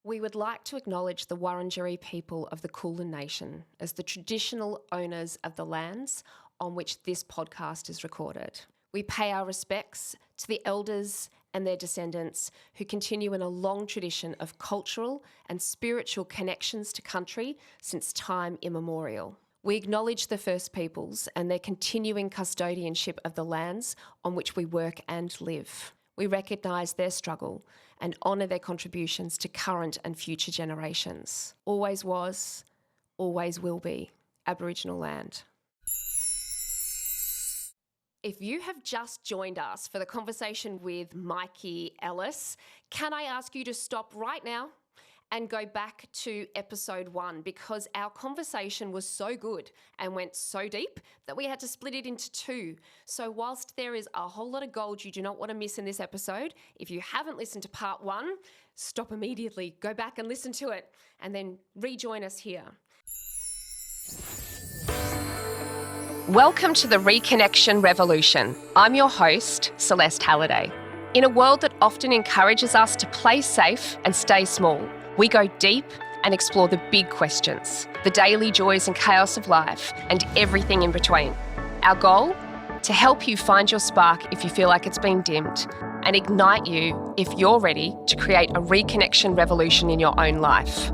We would like to acknowledge the Wurundjeri people of the Kulin Nation as the traditional owners of the lands on which this podcast is recorded. We pay our respects to the elders and their descendants who continue in a long tradition of cultural and spiritual connections to country since time immemorial. We acknowledge the First Peoples and their continuing custodianship of the lands on which we work and live. We recognise their struggle and honour their contributions to current and future generations. Always was, always will be Aboriginal land. If you have just joined us for the conversation with Mikey Ellis, can I ask you to stop right now and go back to episode 1, because our conversation was so good and went so deep that we had to split it into 2. So whilst there is a whole lot of gold you do not want to miss in this episode, if you haven't listened to part 1, stop immediately, go back and listen to it, and then rejoin us here. Welcome to the Reconnection Revolution. I'm your host, Celeste Halliday. In a world that often encourages us to play safe and stay small, we go deep and explore the big questions, the daily joys and chaos of life, and everything in between. Our goal? To help you find your spark if you feel like it's been dimmed, and ignite you if you're ready to create a reconnection revolution in your own life.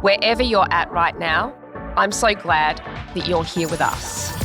Wherever you're at right now, I'm so glad that you're here with us.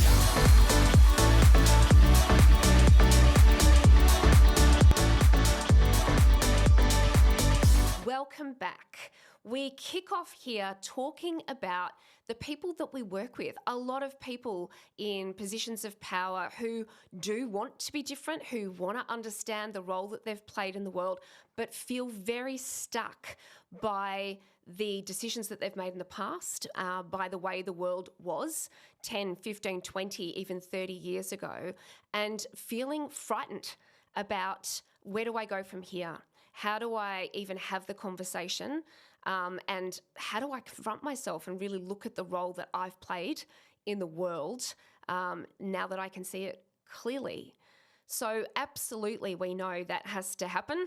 Welcome back. We kick off here talking about the people that we work with. A lot of people in positions of power who do want to be different, who want to understand the role that they've played in the world, but feel very stuck by the decisions that they've made in the past, by the way the world was 10, 15, 20, even 30 years ago, and feeling frightened about where do I go from here? How do I even have the conversation? And how do I confront myself and really look at the role that I've played in the world now that I can see it clearly? So absolutely, we know that has to happen.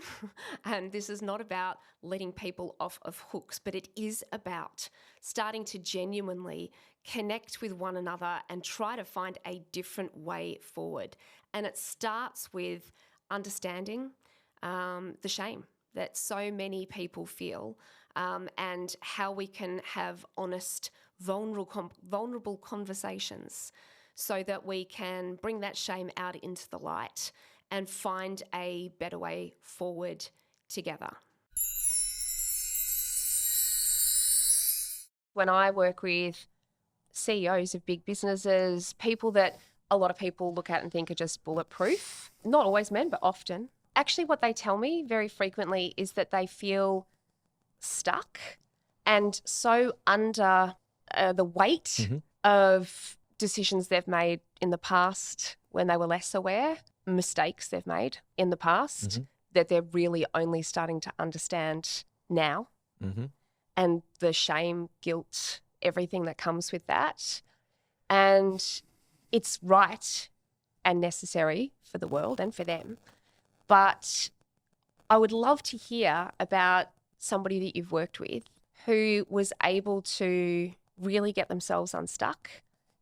And this is not about letting people off of hooks, but it is about starting to genuinely connect with one another and try to find a different way forward. And it starts with understanding the shame that so many people feel, and how we can have honest, vulnerable conversations so that we can bring that shame out into the light and find a better way forward together. When I work with CEOs of big businesses, people that a lot of people look at and think are just bulletproof, not always men, but often, actually what they tell me very frequently is that they feel stuck and so under the weight of decisions they've made in the past when they were less aware, mistakes they've made in the past that they're really only starting to understand now, and the shame, guilt, everything that comes with that. And it's right and necessary for the world and for them. But I would love to hear about somebody that you've worked with who was able to really get themselves unstuck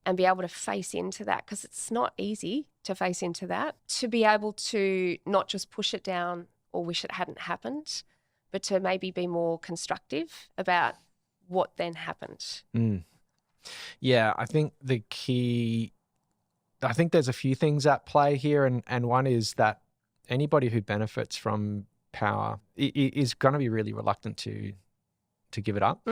and be able to face into that, because it's not easy to face into that, to be able to not just push it down or wish it hadn't happened, but to maybe be more constructive about what then happened. Yeah, I think there's a few things at play here, and one is that anybody who benefits from power is going to be really reluctant to give it up,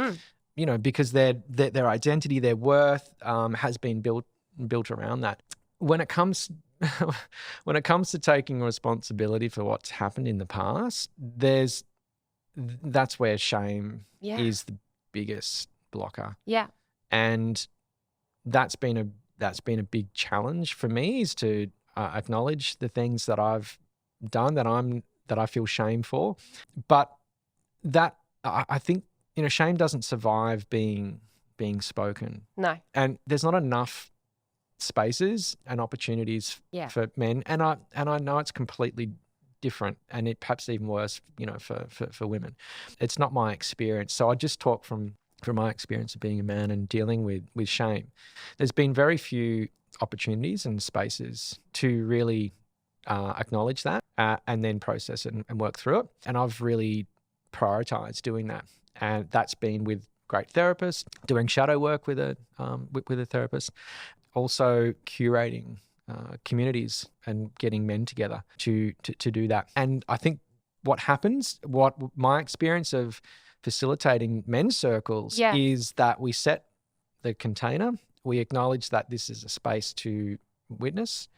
because their identity, their worth has been built around that. When it comes to taking responsibility for what's happened in the past, that's where shame is the biggest blocker. Yeah, and that's been a big challenge for me, is to acknowledge the things that I've done that I feel shame for. But that, I think, shame doesn't survive being spoken. No. And there's not enough spaces and opportunities for men. And I know it's completely different, and it perhaps even worse, for women. It's not my experience. So I just talk from my experience of being a man and dealing with shame. There's been very few opportunities and spaces to really acknowledge that and then process it and work through it. And I've really prioritized doing that. And that's been with great therapists, doing shadow work with a therapist, also curating communities and getting men together to do that. And I think what my experience of facilitating men's circles is that we set the container, we acknowledge that this is a space to witness,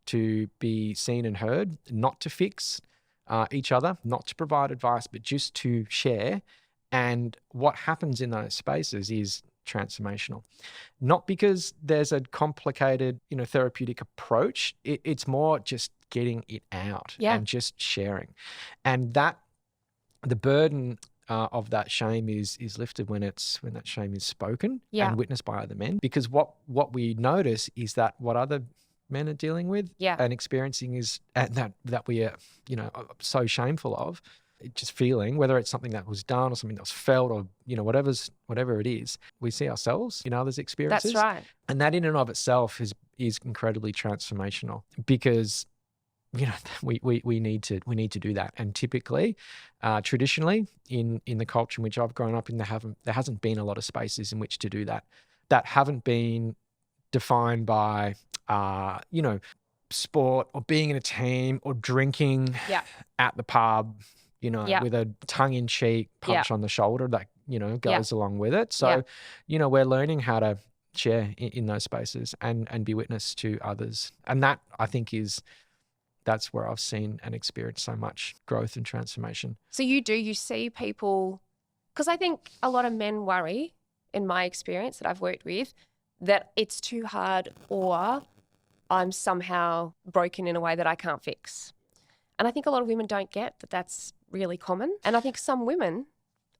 to be seen and heard, not to fix each other, not to provide advice, but just to share. And what happens in those spaces is transformational. Not because there's a complicated, therapeutic approach. It's more just getting it out and just sharing. And that the burden of that shame is lifted when that shame is spoken and witnessed by other men. Because what we notice is that what other men are dealing with and experiencing is that we are, so shameful of, just feeling, whether it's something that was done or something that was felt or, whatever it is, we see ourselves in others' experiences. That's right. And that in and of itself is incredibly transformational, because we need to do that. And typically, traditionally, in the culture in which I've grown up in, there hasn't been a lot of spaces in which to do that. That haven't been defined by sport or being in a team or drinking at the pub, with a tongue-in-cheek punch on the shoulder that goes along with it. So we're learning how to share in those spaces and be witness to others. And that, I think, that's where I've seen and experienced so much growth and transformation. So you see people, because I think a lot of men worry, in my experience that I've worked with, that it's too hard or I'm somehow broken in a way that I can't fix. And I think a lot of women don't get that that's really common. And I think some women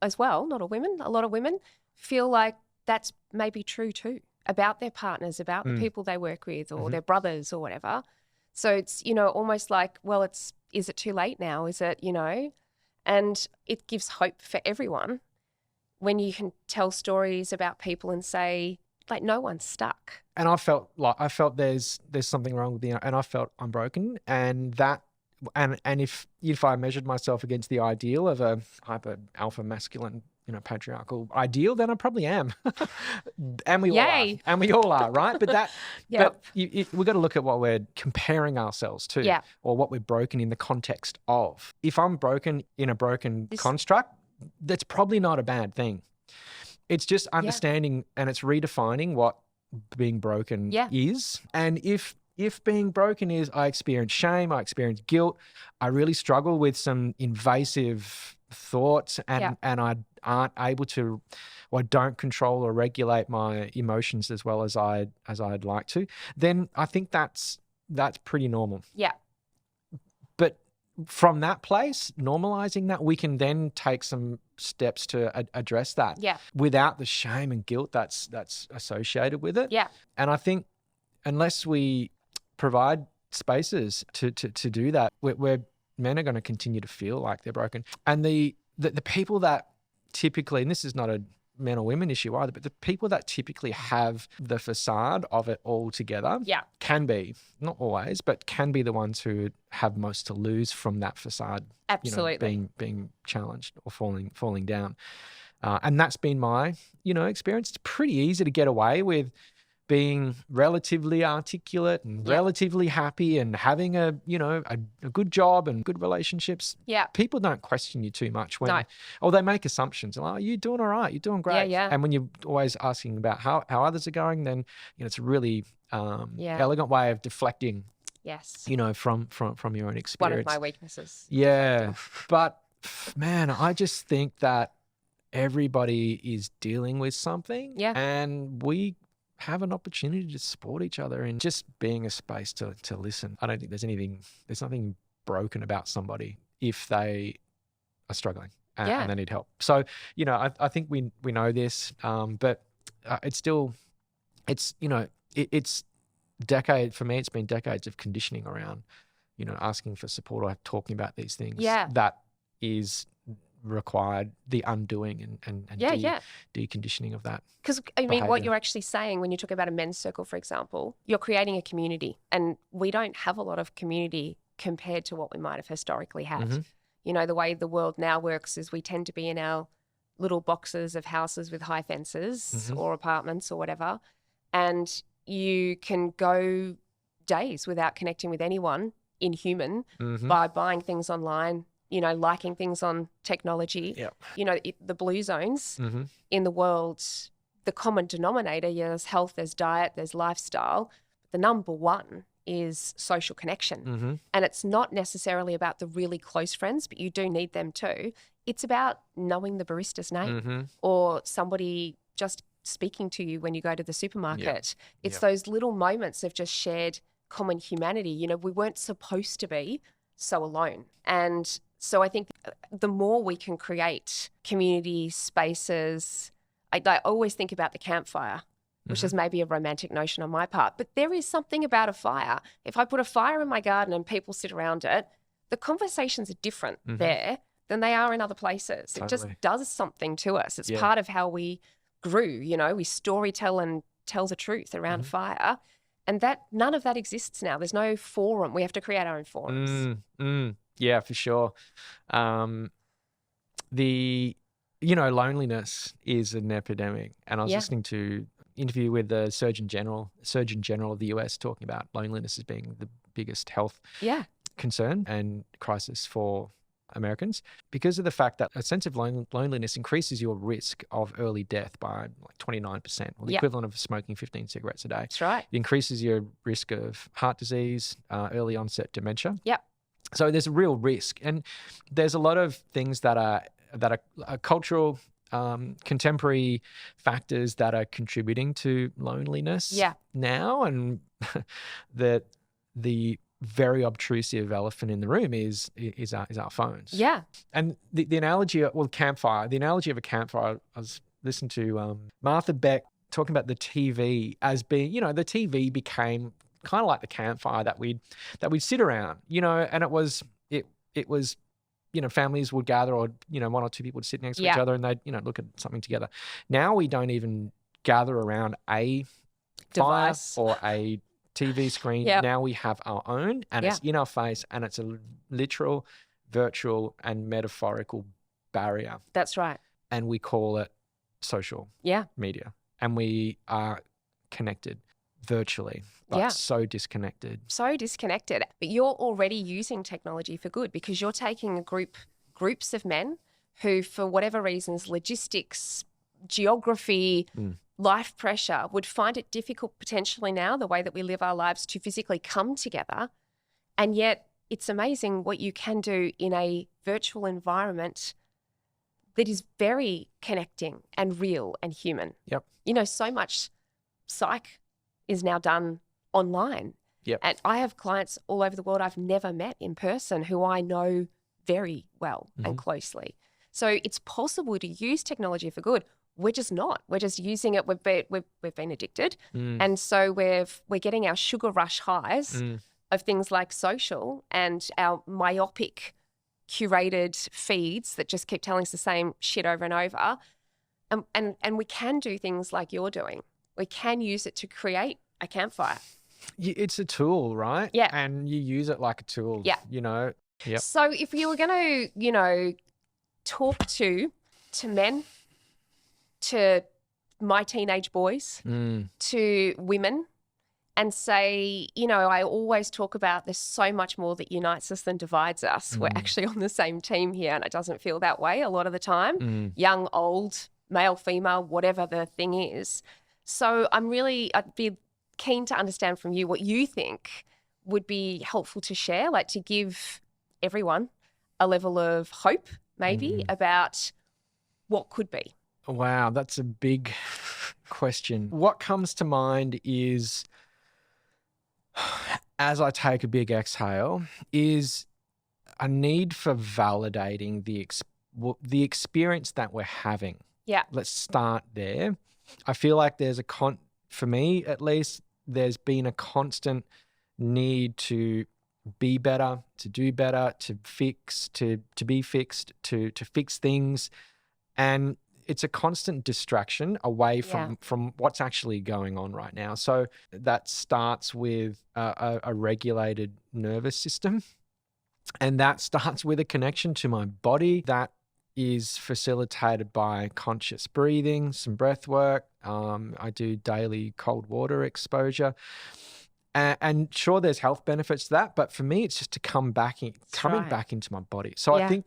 as well, not all women, a lot of women feel like that's maybe true too, about their partners, about the people they work with or their brothers or whatever. So it's, almost like, well, is it too late now? Is it, and it gives hope for everyone when you can tell stories about people and say, like, no one's stuck. And I felt there's something wrong with and I felt I'm broken, and that, and if I measured myself against the ideal of a hyper alpha masculine, patriarchal ideal, then I probably am. And we all are, right? But that, but we've got to look at what we're comparing ourselves to, or what we're broken in the context of. If I'm broken in a broken construct, that's probably not a bad thing. It's just understanding and it's redefining what being broken is. And if being broken is I experience shame, I experience guilt, I really struggle with some invasive thoughts and I aren't able to, or I don't control or regulate my emotions as well as I'd like to, then I think that's pretty normal. Yeah. But from that place, normalizing that, we can then take some steps to address that without the shame and guilt that's associated with it. Yeah. And I think unless we provide spaces to do that, where men are going to continue to feel like they're broken. And the people that typically, and this is not a men or women issue either, but the people that typically have the facade of it all together can be, not always, but can be the ones who have most to lose from that facade. Absolutely. Being challenged or falling down. And that's been my, experience. It's pretty easy to get away with being relatively articulate and relatively happy and having a good job and good relationships. Yeah. People don't question you too much or they make assumptions. Like, oh, you're doing all right. You're doing great. Yeah. And when you're always asking about how others are going, then, it's a really elegant way of deflecting, from your own experience. One of my weaknesses. Yeah. But man, I just think that everybody is dealing with something and we have an opportunity to support each other and just being a space to listen. I don't think there's nothing broken about somebody if they are struggling and they need help. So, I think we know this, but it's decades, for me, it's been decades of conditioning around, asking for support or talking about these things. Yeah. That is required the undoing and deconditioning of that. Because, I mean, what you're actually saying when you talk about a men's circle, for example, you're creating a community, and we don't have a lot of community compared to what we might have historically had. The way the world now works is we tend to be in our little boxes of houses with high fences or apartments or whatever, and you can go days without connecting with anyone in human by buying things online, liking things on technology. The blue zones in the world, the common denominator, there's health, there's diet, there's lifestyle. The number one is social connection. And it's not necessarily about the really close friends, but you do need them too. It's about knowing the barista's name or somebody just speaking to you when you go to the supermarket. It's those little moments of just shared common humanity. We weren't supposed to be so alone. And so I think the more we can create community spaces, I always think about the campfire, which is maybe a romantic notion on my part, but there is something about a fire. If I put a fire in my garden and people sit around it, the conversations are different there than they are in other places. Totally. It just does something to us. It's part of how we grew, we storytell and tell the truth around fire. And that none of that exists now. There's no forum. We have to create our own forums. Yeah, for sure. Loneliness is an epidemic. And I was listening to interview with the Surgeon General of the US talking about loneliness as being the biggest health concern and crisis for Americans, because of the fact that a sense of loneliness increases your risk of early death by like 29%, or the equivalent of smoking 15 cigarettes a day. That's right. It increases your risk of heart disease, early onset dementia. Yep. So there's a real risk, and there's a lot of things that are cultural, contemporary factors that are contributing to loneliness now, and the very obtrusive elephant in the room is our phones. Yeah. And the analogy of campfire, the analogy of a campfire, I was listening to Martha Beck talking about the TV as being, the TV became kind of like the campfire that we'd sit around, and it was families would gather, or one or two people would sit next to each other and they'd look at something together. Now we don't even gather around a device or a TV screen. Now we have our own, and it's in our face, and it's a literal, virtual, and metaphorical barrier. That's right. And we call it social media, and we are connected virtually, but so disconnected. So disconnected. But you're already using technology for good, because you're taking groups of men who, for whatever reasons, logistics, geography, life pressure, would find it difficult potentially now, the way that we live our lives, to physically come together. And yet it's amazing what you can do in a virtual environment that is very connecting and real and human. Yep. So much psych is now done online. Yep. And I have clients all over the world I've never met in person who I know very well and closely. So it's possible to use technology for good. We're just not. We're just using it. We've been addicted. And so we're getting our sugar rush highs of things like social, and our myopic curated feeds that just keep telling us the same shit over and over. And we can do things like you're doing. We can use it to create a campfire. It's a tool, right? Yeah. And you use it like a tool. Yeah. Yep. So if you were going to, talk to men, to my teenage boys, to women, and say, I always talk about there's so much more that unites us than divides us. We're actually on the same team here, and it doesn't feel that way a lot of the time. Young, old, male, female, whatever the thing is. So I'd be keen to understand from you what you think would be helpful to share, like to give everyone a level of hope maybe about what could be. Wow, that's a big question. What comes to mind is, as I take a big exhale, is a need for validating the experience that we're having. Yeah. Let's start there. I feel like for me at least, there's been a constant need to be better, to do better, to fix, to be fixed, to fix things. And it's a constant distraction away from what's actually going on right now. So that starts with a regulated nervous system. And that starts with a connection to my body that is facilitated by conscious breathing, some breath work. I do daily cold water exposure. And sure, there's health benefits to that. But for me, it's just to coming back into my body. So I think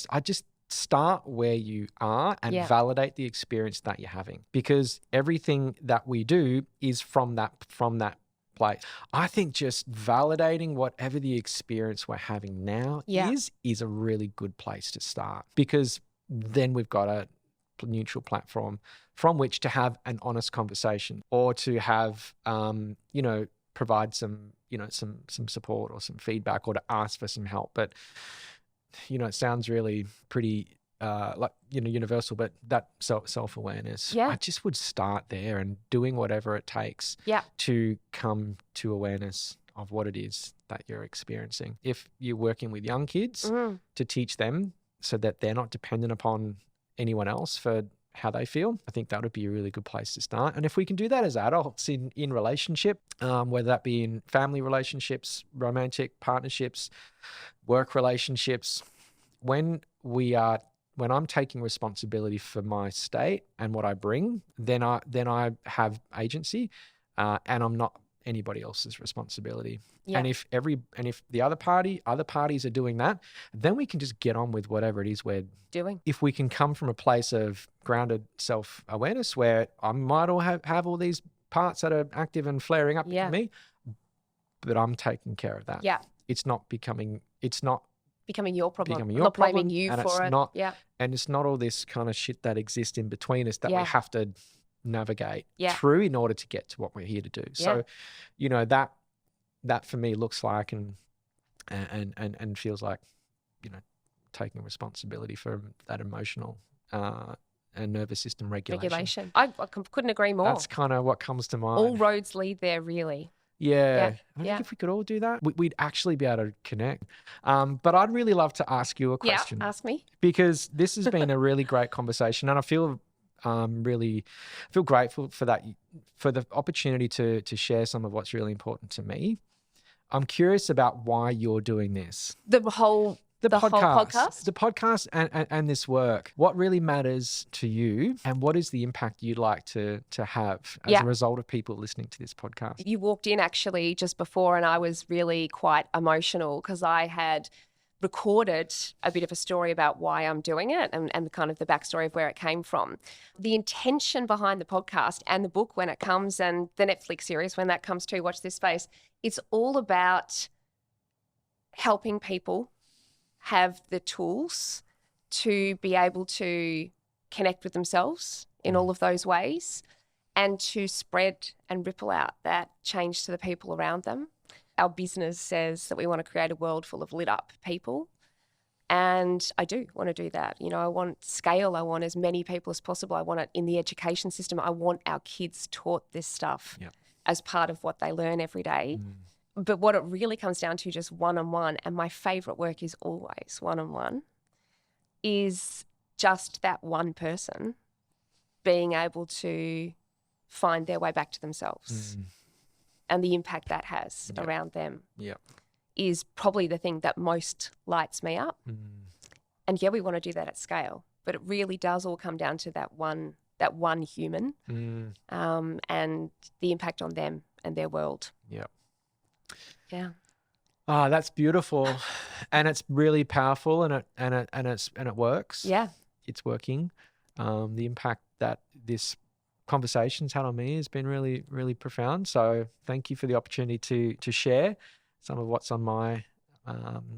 I just start where you are and validate the experience that you're having, because everything that we do is from that place. I think just validating whatever the experience we're having now is a really good place to start, because then we've got a neutral platform from which to have an honest conversation, or to have provide some support or some feedback, or to ask for some help. But it sounds really pretty universal, but that self-awareness, I just would start there and doing whatever it takes to come to awareness of what it is that you're experiencing. If you're working with young kids, to teach them so that they're not dependent upon anyone else for how they feel, I think that would be a really good place to start. And if we can do that as adults in relationship, whether that be in family relationships, romantic partnerships, work relationships, when I'm taking responsibility for my state and what I bring, then I have agency, and I'm not anybody else's responsibility. And if the other parties are doing that, then we can just get on with whatever it is we're doing. If we can come from a place of grounded self-awareness, where I might all have all these parts that are active and flaring up in me, but I'm taking care of that. It's not becoming your problem. I'm not blaming you for it. And it's not all this kind of shit that exists in between us that we have to navigate through in order to get to what we're here to do. So, that for me looks like and feels like, taking responsibility for that emotional and nervous system regulation. I couldn't agree more. That's kind of what comes to mind. All roads lead there, really. I think if we could all do that, we'd actually be able to connect. But I'd really love to ask you a question. Ask me. Because this has been a really great conversation, and I feel grateful for that, for the opportunity to share some of what's really important to me. I'm curious about why you're doing this. The whole podcast? The podcast and this work. What really matters to you, and what is the impact you'd like to have as a result of people listening to this podcast? You walked in actually just before, and I was really quite emotional because I had recorded a bit of a story about why I'm doing it and kind of the backstory of where it came from. The intention behind the podcast and the book when it comes, and the Netflix series when that comes too, watch this space, it's all about helping people have the tools to be able to connect with themselves in all of those ways, and to spread and ripple out that change to the people around them. Our business says that we want to create a world full of lit up people. And I do want to do that. I want scale. I want as many people as possible. I want it in the education system. I want our kids taught this stuff as part of what they learn every day. But what it really comes down to, just one-on-one, and my favourite work is always one-on-one, is just that one person being able to find their way back to themselves. And the impact that has around them is probably the thing that most lights me up. And we want to do that at scale, but it really does all come down to that one human, and the impact on them and their world. Oh, that's beautiful. And it's really powerful, and it works. It's working. The impact that this conversations had on me has been really, really profound. So thank you for the opportunity to share some of what's on my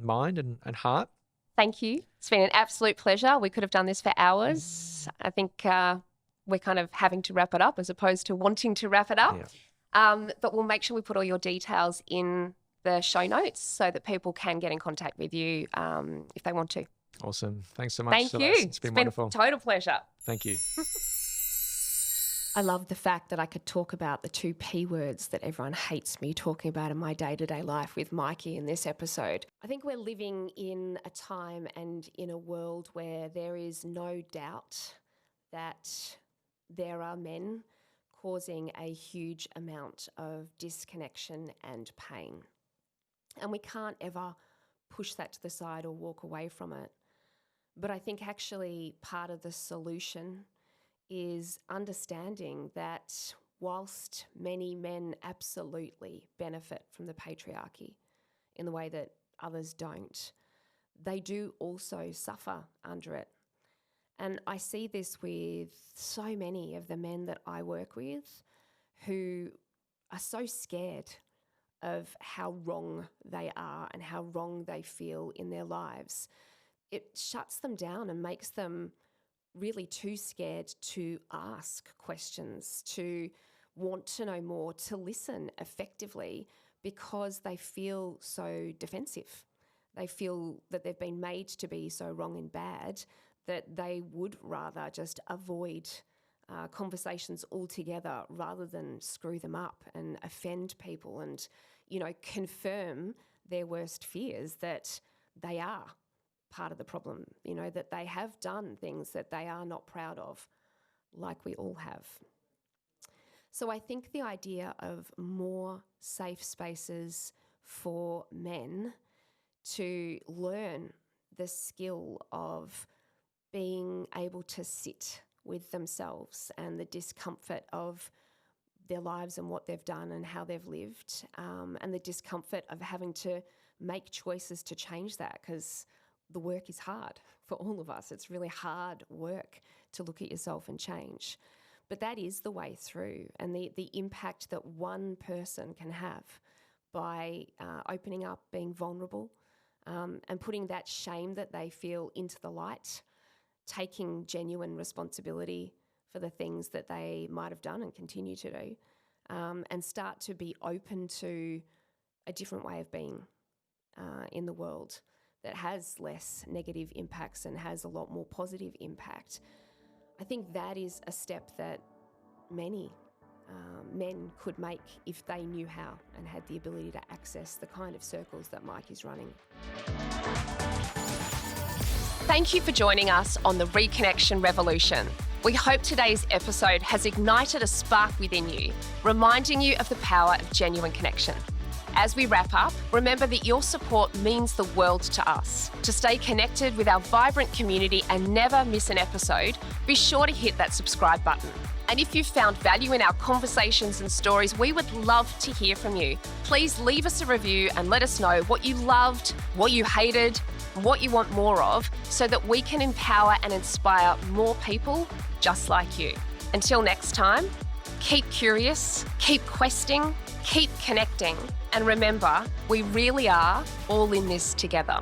mind and heart. Thank you. It's been an absolute pleasure. We could have done this for hours. I think we're kind of having to wrap it up as opposed to wanting to wrap it up. But we'll make sure we put all your details in the show notes so that people can get in contact with you if they want to. Awesome. Thanks so much. Thank you. Celeste. It's been wonderful. A total pleasure. Thank you. I love the fact that I could talk about the 2 P words that everyone hates me talking about in my day-to-day life with Mikey in this episode. I think we're living in a time and in a world where there is no doubt that there are men causing a huge amount of disconnection and pain. And we can't ever push that to the side or walk away from it. But I think actually part of the solution is understanding that whilst many men absolutely benefit from the patriarchy in the way that others don't, they do also suffer under it. And I see this with so many of the men that I work with who are so scared of how wrong they are and how wrong they feel in their lives. It shuts them down and makes them really too scared to ask questions, to want to know more, to listen effectively, because they feel so defensive. They feel that they've been made to be so wrong and bad that they would rather just avoid conversations altogether rather than screw them up and offend people and, confirm their worst fears that they are part of the problem, that they have done things that they are not proud of, like we all have. So I think the idea of more safe spaces for men to learn the skill of being able to sit with themselves and the discomfort of their lives and what they've done and how they've lived, and the discomfort of having to make choices to change that, because the work is hard for all of us. It's really hard work to look at yourself and change. But that is the way through, and the impact that one person can have by opening up, being vulnerable, and putting that shame that they feel into the light, taking genuine responsibility for the things that they might have done and continue to do, and start to be open to a different way of being in the world that has less negative impacts and has a lot more positive impact. I think that is a step that many men could make if they knew how and had the ability to access the kind of circles that Mike is running. Thank you for joining us on the Reconnection Revolution. We hope today's episode has ignited a spark within you, reminding you of the power of genuine connection. As we wrap up, remember that your support means the world to us. To stay connected with our vibrant community and never miss an episode, be sure to hit that subscribe button. And if you've found value in our conversations and stories, we would love to hear from you. Please leave us a review and let us know what you loved, what you hated, what you want more of, so that we can empower and inspire more people just like you. Until next time, keep curious, keep questing, keep connecting, and remember, we really are all in this together.